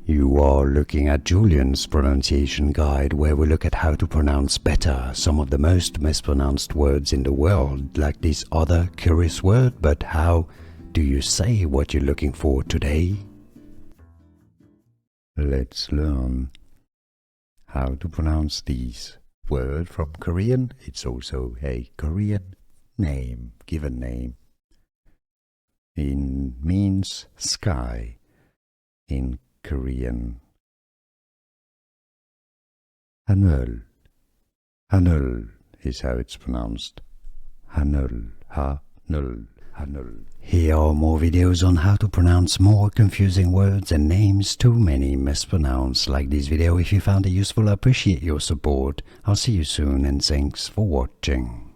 You are looking at Julian's pronunciation guide, where we look at how to pronounce better some of the most mispronounced words in the world, like this other curious word. But how do you say what you're looking for today? Let's learn how to pronounce this word from Korean. It's also a Korean name, given name. It means sky in Korean. Haneul. Haneul is how it's pronounced. Haneul. Haneul. Haneul. Here are more videos on how to pronounce more confusing words and names too many mispronounced. Like this video if you found it useful. I appreciate your support. I'll see you soon and thanks for watching.